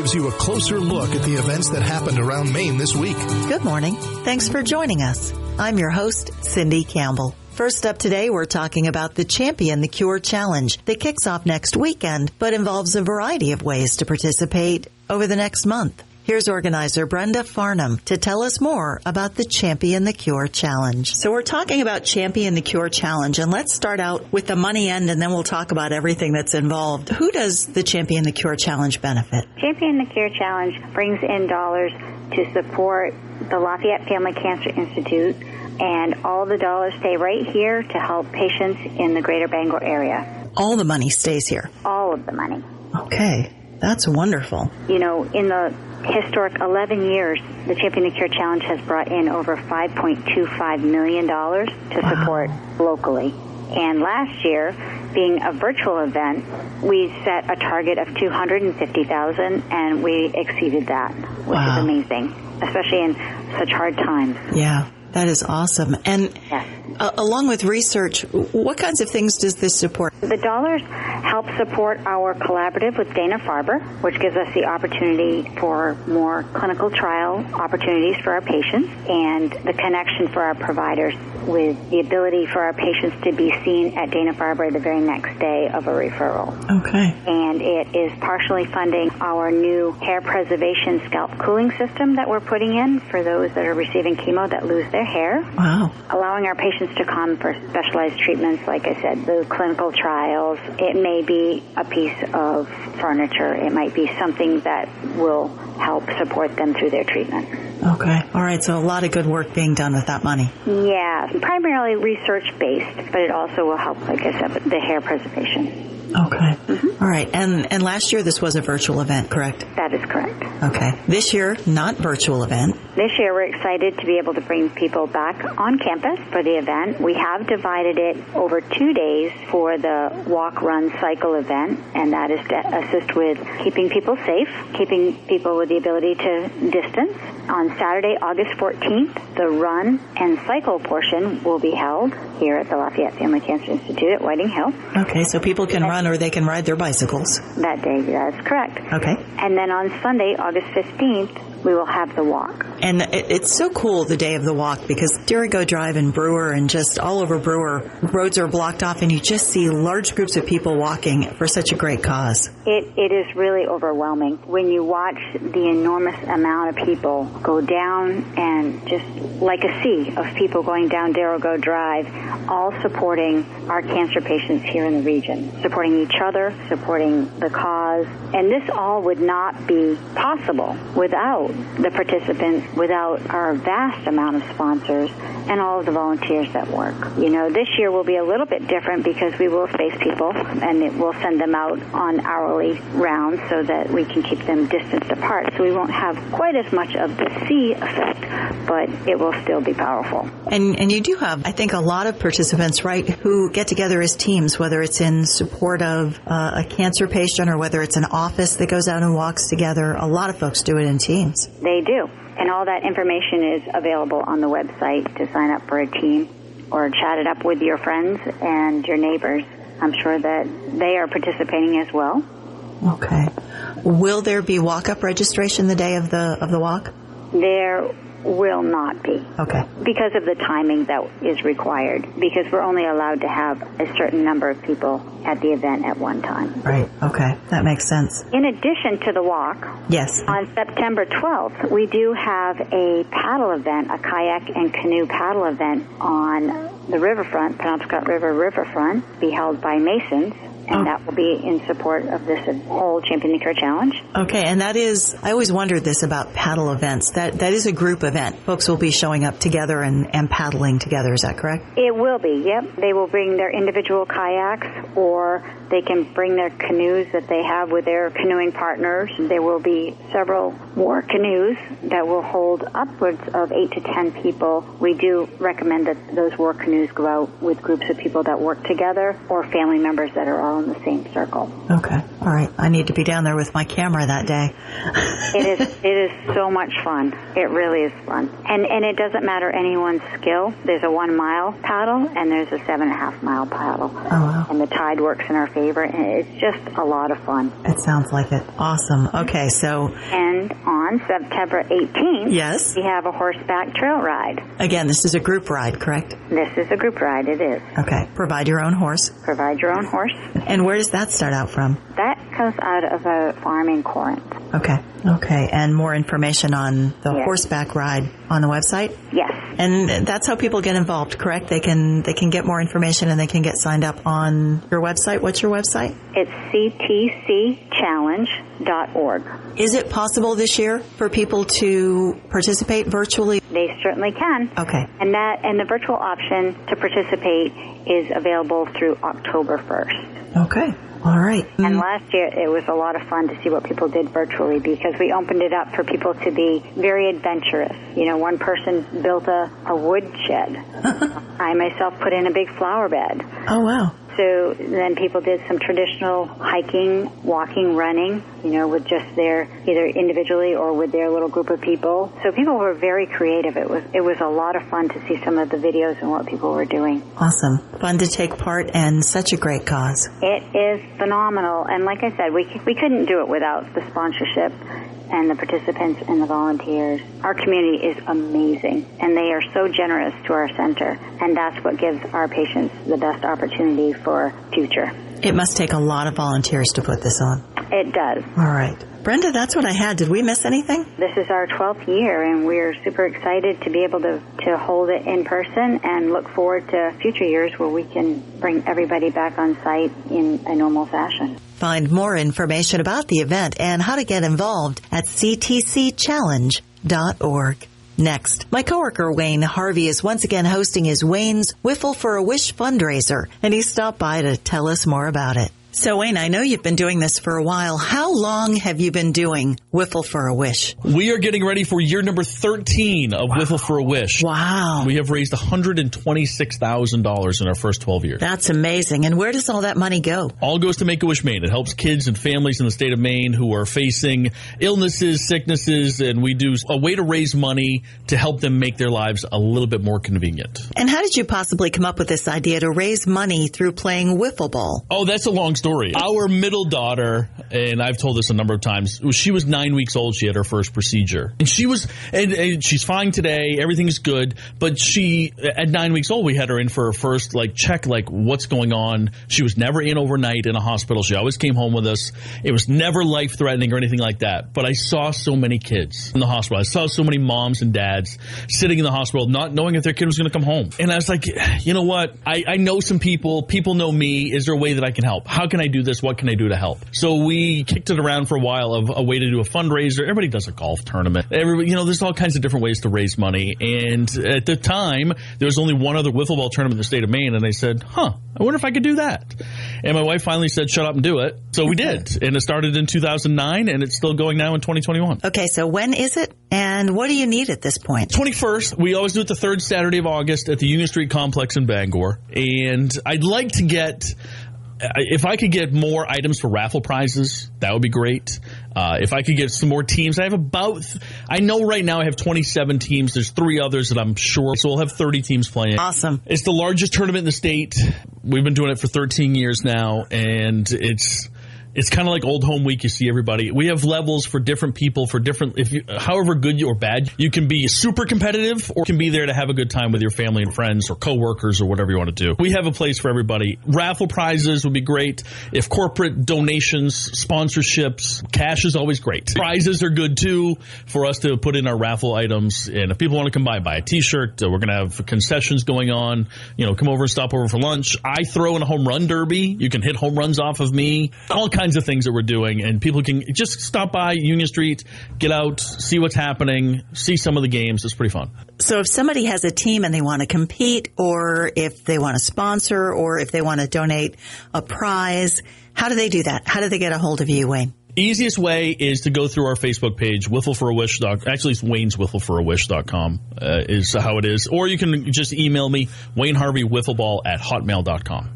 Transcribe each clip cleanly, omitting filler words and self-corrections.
gives you a closer look at the events that happened around Maine this week. Good morning. Thanks for joining us. I'm your host, Cindy Campbell. First up today, we're talking about the Champion the Cure Challenge that kicks off next weekend, but involves a variety of ways to participate over the next month. Here's organizer Brenda Farnham to tell us more about the Champion the Cure Challenge. So we're talking about Champion the Cure Challenge, and let's start out with the money end, and then we'll talk about everything that's involved. Who does the Champion the Cure Challenge benefit? Champion the Cure Challenge brings in dollars to support the Lafayette Family Cancer Institute, and all the dollars stay right here to help patients in the greater Bangor area. All the money stays here? All of the money. Okay. That's wonderful. You know, in the historic 11 years, the Champion the Cure Challenge has brought in over $5.25 million to support locally. And last year, being a virtual event, we set a target of $250,000, and we exceeded that, which is amazing, especially in such hard times. Yeah. That is awesome. And yes. Along with research, what kinds of things does this support? The dollars help support our collaborative with Dana-Farber, which gives us the opportunity for more clinical trial opportunities for our patients, and the connection for our providers with the ability for our patients to be seen at Dana-Farber the very next day of a referral. Okay. And it is partially funding our new hair preservation scalp cooling system that we're putting in for those that are receiving chemo that lose their hair. Wow. Allowing our patients to come for specialized treatments, like I said, the clinical trials. It may be a piece of furniture. It might be something that will help support them through their treatment. Okay. All right. So a lot of good work being done with that money. Yeah. Primarily research-based, but it also will help, like I said, with the hair preservation. Okay. Mm-hmm. All right. And last year this was a virtual event, correct? That is correct. Okay. This year, not virtual event. This year we're excited to be able to bring people back on campus for the event. We have divided it over 2 days for the walk, run, cycle event, and that is to assist with keeping people safe, keeping people with the ability to distance. On Saturday, August 14th, the run and cycle portion will be held here at the Lafayette Family Cancer Institute at Whiting Hill. Okay, so people can run or they can ride their bicycles. That day, that's correct. Okay. And then on Sunday, August 15th, we will have the walk. And it's so cool, the day of the walk, because Dirigo Drive and Brewer and just all over Brewer, roads are blocked off and you just see large groups of people walking for such a great cause. It is really overwhelming when you watch the enormous amount of people go down, and just like a sea of people going down Dirigo Drive, all supporting our cancer patients here in the region, supporting each other, supporting the cause. And this all would not be possible without the participants, without our vast amount of sponsors and all of the volunteers that work. You know, this year will be a little bit different because we will space people, and it will send them out on hourly rounds so that we can keep them distanced apart. So we won't have quite as much of the sea effect, but it will still be powerful. And you do have, I think, a lot of participants, right, who get together as teams, whether it's in support of a cancer patient or whether it's an office that goes out and walks together. A lot of folks do it in teams. They do. And all that information is available on the website to sign up for a team or chat it up with your friends and your neighbors. I'm sure that they are participating as well. Okay. Will there be walk-up registration the day of the walk? There will not be. Okay. Because of the timing that is required, because we're only allowed to have a certain number of people at the event at one time. Right. Okay. That makes sense. In addition to the walk, yes, on September 12th, we do have a paddle event, a kayak and canoe paddle event on the riverfront, Penobscot River riverfront, be held by Masons. And that will be in support of this whole Champion the Cure Challenge. Okay, and that is, I always wondered this about paddle events. That is a group event. Folks will be showing up together and paddling together. Is that correct? It will be, yep. They will bring their individual kayaks, or they can bring their canoes that they have with their canoeing partners. There will be several war canoes that will hold upwards of 8 to 10 people. We do recommend that those war canoes go out with groups of people that work together or family members that are all in the same circle. Okay. All right. I need to be down there with my camera that day. It is so much fun. It really is fun. And it doesn't matter anyone's skill. There's a 1 mile paddle and there's a 7.5 mile paddle. Oh, wow. And the tide works in our favor. And it's just a lot of fun. It sounds like it. Awesome. Okay, so... And on September 18th, yes, we have a horseback trail ride. Again, this is a group ride, correct? This is a group ride. It is. Okay. Provide your own horse. Provide your own horse. And where does that start out from? That comes out of a farm in Corinth. Okay. Okay. And more information on the horseback ride on the website? Yes. And that's how people get involved, correct? They can get more information and they can get signed up on your website. What's your website? It's ctcchallenge.org. Is it possible this year for people to participate virtually? They certainly can. Okay. And the virtual option to participate is available through October 1st. Okay. All right. And last year, it was a lot of fun to see what people did virtually because we opened it up for people to be very adventurous. You know, one person built a wood shed. I myself put in a big flower bed. Oh, wow. So then people did some traditional hiking, walking, running, you know, with just their, either individually or with their little group of people. So people were very creative. It was a lot of fun to see some of the videos and what people were doing. Awesome. Fun to take part and such a great cause. It is phenomenal. And like I said, we couldn't do it without the sponsorship and the participants and the volunteers. Our community is amazing, and they are so generous to our center, and that's what gives our patients the best opportunity for future. It must take a lot of volunteers to put this on. It does. All right. Brenda, that's what I had. Did we miss anything? This is our 12th year, and we're super excited to be able to hold it in person and look forward to future years where we can bring everybody back on site in a normal fashion. Find more information about the event and how to get involved at ctcchallenge.org. Next, my coworker Wayne Harvey is once again hosting his Wayne's Wiffle for a Wish fundraiser, and he stopped by to tell us more about it. So, Wayne, I know you've been doing this for a while. How long have you been doing Wiffle for a Wish? We are getting ready for year number 13 of Wiffle for a Wish. Wow. We have raised $126,000 in our first 12 years. That's amazing. And where does all that money go? All goes to Make-A-Wish Maine. It helps kids and families in the state of Maine who are facing illnesses, sicknesses, and we do a way to raise money to help them make their lives a little bit more convenient. And how did you possibly come up with this idea to raise money through playing wiffle ball? Oh, that's a long story. Our middle daughter, and I've told this a number of times, she was 9 weeks old. She had her first procedure. And and she's fine today. Everything's good. But at 9 weeks old, we had her in for her first, check, what's going on. She was never in overnight in a hospital. She always came home with us. It was never life-threatening or anything like that. But I saw so many kids in the hospital. I saw so many moms and dads sitting in the hospital not knowing if their kid was going to come home. And I was like, you know what? I know some people. People know me. Is there a way that I can help? How can I do this? What can I do to help? So we kicked it around for a while of a way to do a fundraiser. Everybody does a golf tournament. There's all kinds of different ways to raise money. And at the time, there was only one other wiffle ball tournament in the state of Maine. And I said, I wonder if I could do that. And my wife finally said, shut up and do it. So we did. And it started in 2009 and it's still going now in 2021. Okay. So when is it? And what do you need at this point? 21st. We always do it the third Saturday of August at the Union Street Complex in Bangor. And I'd like to if I could get more items for raffle prizes, that would be great. If I could get some more teams, I know right now I have 27 teams. There's 3 others that I'm sure. So we'll have 30 teams playing. Awesome. It's the largest tournament in the state. We've been doing it for 13 years now, and it's kind of like Old Home Week. You see everybody. We have levels for different people, however good or bad. You can be super competitive or can be there to have a good time with your family and friends or coworkers or whatever you want to do. We have a place for everybody. Raffle prizes would be great. If corporate donations, sponsorships, cash is always great. Prizes are good too for us to put in our raffle items. And if people want to come by, buy a t-shirt, we're going to have concessions going on. Come over and stop over for lunch. I throw in a home run derby. You can hit home runs off of me. All kinds of things that we're doing, and people can just stop by Union Street, get out, see what's happening, see some of the games. It's pretty fun. So if somebody has a team and they want to compete, or if they want to sponsor, or if they want to donate a prize, how do they do that? How do they get a hold of you, Wayne? Easiest way is to go through our Facebook page, Wiffle4a-Wish. Actually, it's Wayne'sWiffleForAWish.com is how it is. Or you can just email me, WayneHarveyWiffleball@hotmail.com.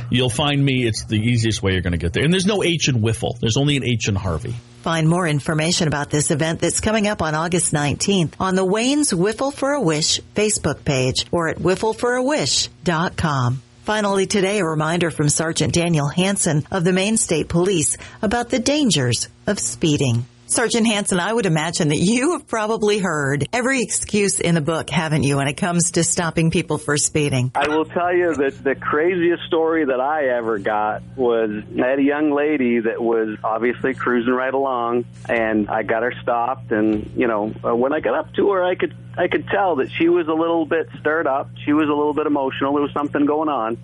You'll find me. It's the easiest way you're going to get there. And there's no H in Wiffle. There's only an H in Harvey. Find more information about this event that's coming up on August 19th on the Wayne's Wiffle for a Wish Facebook page or at wiffleforowish.com. Finally today, a reminder from Sergeant Daniel Hansen of the Maine State Police about the dangers of speeding. Sergeant Hansen, I would imagine that you have probably heard every excuse in the book, haven't you, when it comes to stopping people for speeding? I will tell you that the craziest story that I ever got was I had a young lady that was obviously cruising right along, and I got her stopped. And, when I got up to her, I could tell that she was a little bit stirred up. She was a little bit emotional. There was something going on.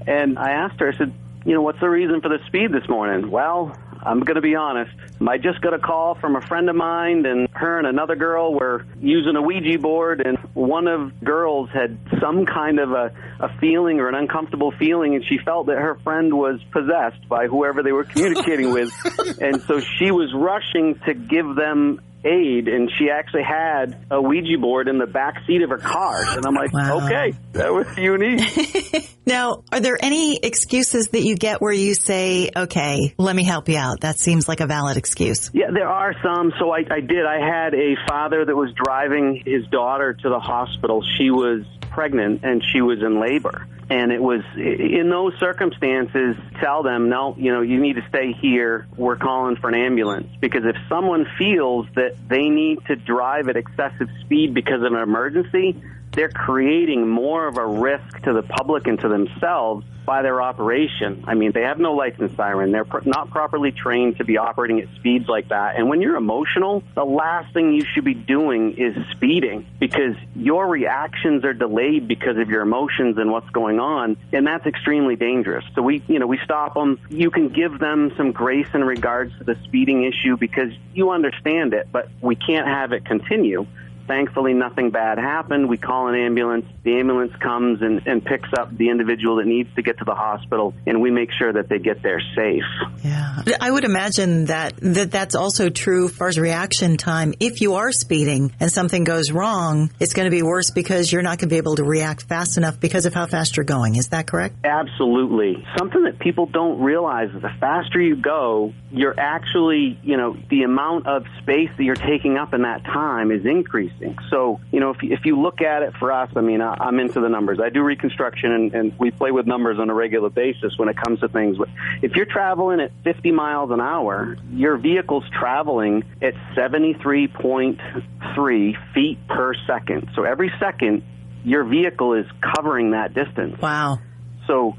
And I asked her, I said, what's the reason for the speed this morning? Well, I'm going to be honest. I just got a call from a friend of mine, and her and another girl were using a Ouija board, and one of the girls had some kind of a feeling or an uncomfortable feeling, and she felt that her friend was possessed by whoever they were communicating with. And so she was rushing to give them aid, and she actually had a Ouija board in the back seat of her car. And I'm like, wow. Okay, that was unique. Now, are there any excuses that you get where you say, okay, let me help you out? That seems like a valid excuse. Yeah, there are some. So I had a father that was driving his daughter to the hospital. She was pregnant and she was in labor. And it was in those circumstances, tell them, no, you need to stay here. We're calling for an ambulance. Because if someone feels that they need to drive at excessive speed because of an emergency, they're creating more of a risk to the public and to themselves by their operation. I mean, they have no lights and siren. They're not properly trained to be operating at speeds like that. And when you're emotional, the last thing you should be doing is speeding, because your reactions are delayed because of your emotions and what's going on, and that's extremely dangerous. So we stop them. You can give them some grace in regards to the speeding issue because you understand it, but we can't have it continue. Thankfully, nothing bad happened. We call an ambulance. The ambulance comes and picks up the individual that needs to get to the hospital, and we make sure that they get there safe. Yeah. I would imagine that's also true as far as reaction time. If you are speeding and something goes wrong, it's going to be worse because you're not going to be able to react fast enough because of how fast you're going. Is that correct? Absolutely. Something that people don't realize is the faster you go, you're actually, the amount of space that you're taking up in that time is increasing. So, if you look at it for us, I mean, I'm into the numbers. I do reconstruction, and we play with numbers on a regular basis when it comes to things. If you're traveling at 50 miles an hour, your vehicle's traveling at 73.3 feet per second. So every second, your vehicle is covering that distance. Wow. So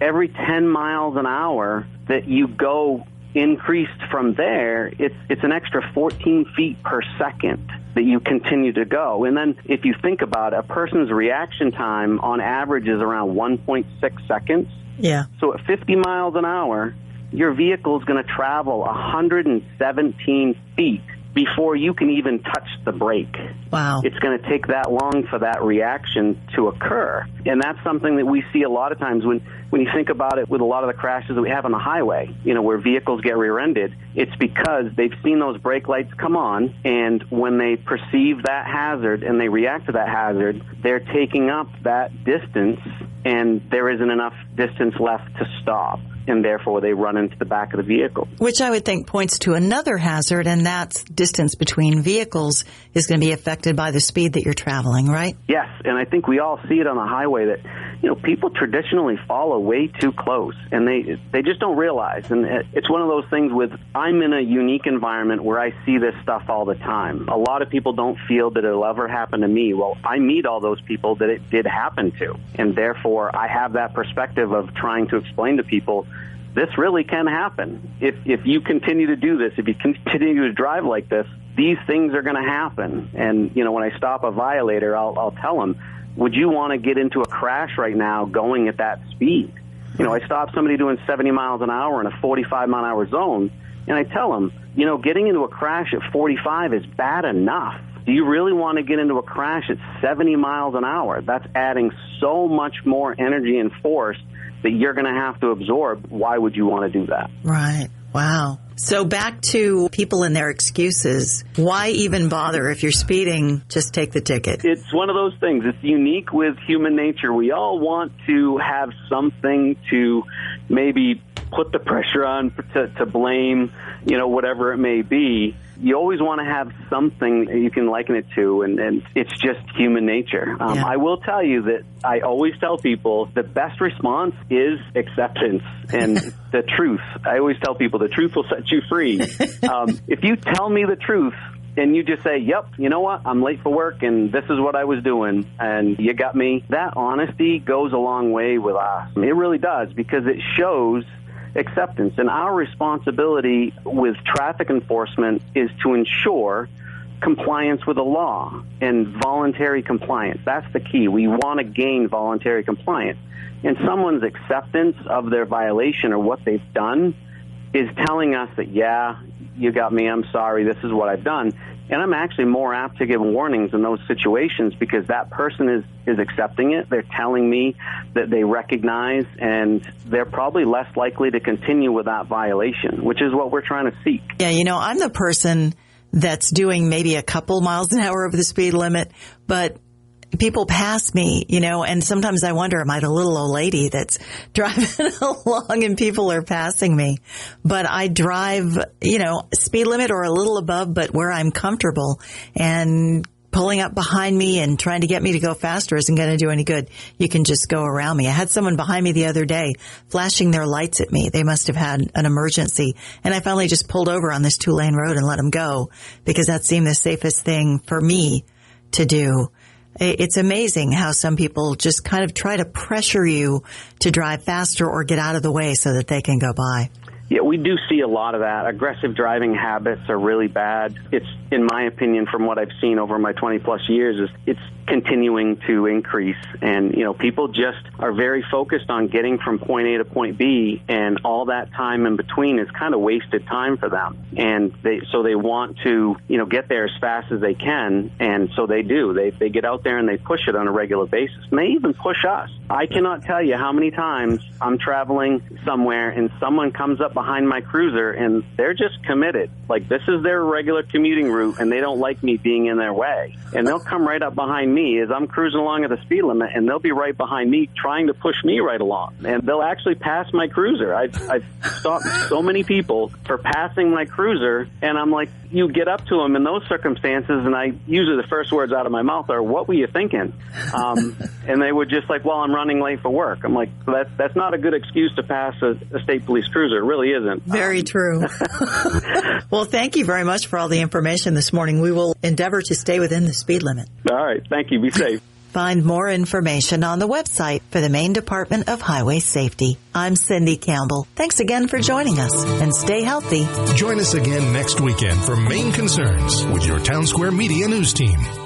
every 10 miles an hour that you go increased from there, it's an extra 14 feet per second that you continue to go. And then if you think about it, a person's reaction time on average is around 1.6 seconds. Yeah. So at 50 miles an hour, your vehicle is going to travel 117 feet before you can even touch the brake. Wow. It's going to take that long for that reaction to occur. And that's something that we see a lot of times when you think about it with a lot of the crashes that we have on the highway, where vehicles get rear-ended. It's because they've seen those brake lights come on, and when they perceive that hazard and they react to that hazard, they're taking up that distance, and there isn't enough distance left to stop. And therefore, they run into the back of the vehicle. Which I would think points to another hazard, and that's distance between vehicles is going to be affected by the speed that you're traveling, right? Yes, and I think we all see it on the highway that, people traditionally follow way too close, and they just don't realize. And it's one of those things I'm in a unique environment where I see this stuff all the time. A lot of people don't feel that it'll ever happen to me. Well, I meet all those people that it did happen to, and therefore I have that perspective of trying to explain to people this really can happen. If you continue to do this, if you continue to drive like this, these things are going to happen. And, when I stop a violator, I'll tell them, would you want to get into a crash right now going at that speed? I stop somebody doing 70 miles an hour in a 45-mile-an-hour zone, and I tell them, getting into a crash at 45 is bad enough. Do you really want to get into a crash at 70 miles an hour? That's adding so much more energy and force that you're going to have to absorb. Why would you want to do that? Right. Wow. So back to people and their excuses. Why even bother? If you're speeding, just take the ticket. It's one of those things. It's unique with human nature. We all want to have something to maybe put the pressure on to blame, whatever it may be. You always want to have something you can liken it to, and it's just human nature. I will tell you that I always tell people the best response is acceptance and the truth. I always tell people the truth will set you free. If you tell me the truth, and you just say, yep, you know what, I'm late for work and this is what I was doing and you got me, that honesty goes a long way with us. It really does, because it shows acceptance. And our responsibility with traffic enforcement is to ensure compliance with the law and voluntary compliance. That's the key. We want to gain voluntary compliance. And someone's acceptance of their violation or what they've done is telling us that, yeah, you got me, I'm sorry, this is what I've done. And I'm actually more apt to give warnings in those situations because that person is accepting it. They're telling me that they recognize, and they're probably less likely to continue with that violation, which is what we're trying to seek. Yeah, I'm the person that's doing maybe a couple miles an hour over the speed limit, but people pass me, and sometimes I wonder, am I the little old lady that's driving along and people are passing me? But I drive, speed limit or a little above, but where I'm comfortable, and pulling up behind me and trying to get me to go faster isn't going to do any good. You can just go around me. I had someone behind me the other day flashing their lights at me. They must have had an emergency. And I finally just pulled over on this 2-lane road and let them go because that seemed the safest thing for me to do. It's amazing how some people just kind of try to pressure you to drive faster or get out of the way so that they can go by. Yeah, we do see a lot of that. Aggressive driving habits are really bad. It's, in my opinion, from what I've seen over my 20-plus years, it's continuing to increase. And, people just are very focused on getting from point A to point B, and all that time in between is kind of wasted time for them. And they want to, get there as fast as they can, and so they do. They get out there and they push it on a regular basis. And they even push us. I cannot tell you how many times I'm traveling somewhere and someone comes up behind my cruiser and they're just committed. Like, this is their regular commuting route and they don't like me being in their way. And they'll come right up behind me as I'm cruising along at the speed limit, and they'll be right behind me trying to push me right along. And they'll actually pass my cruiser. I've stopped so many people for passing my cruiser, and I'm like, you get up to them in those circumstances, and I usually the first words out of my mouth are, what were you thinking? And they would just like, well, I'm running late for work. I'm like, that's not a good excuse to pass a state police cruiser. It really isn't. Very true. Well, thank you very much for all the information this morning. We will endeavor to stay within the speed limit. All right. Thank you. Be safe. Find more information on the website for the Maine Department of Highway Safety. I'm Cindy Campbell. Thanks again for joining us, and stay healthy. Join us again next weekend for Maine Concerns with your Town Square Media News team.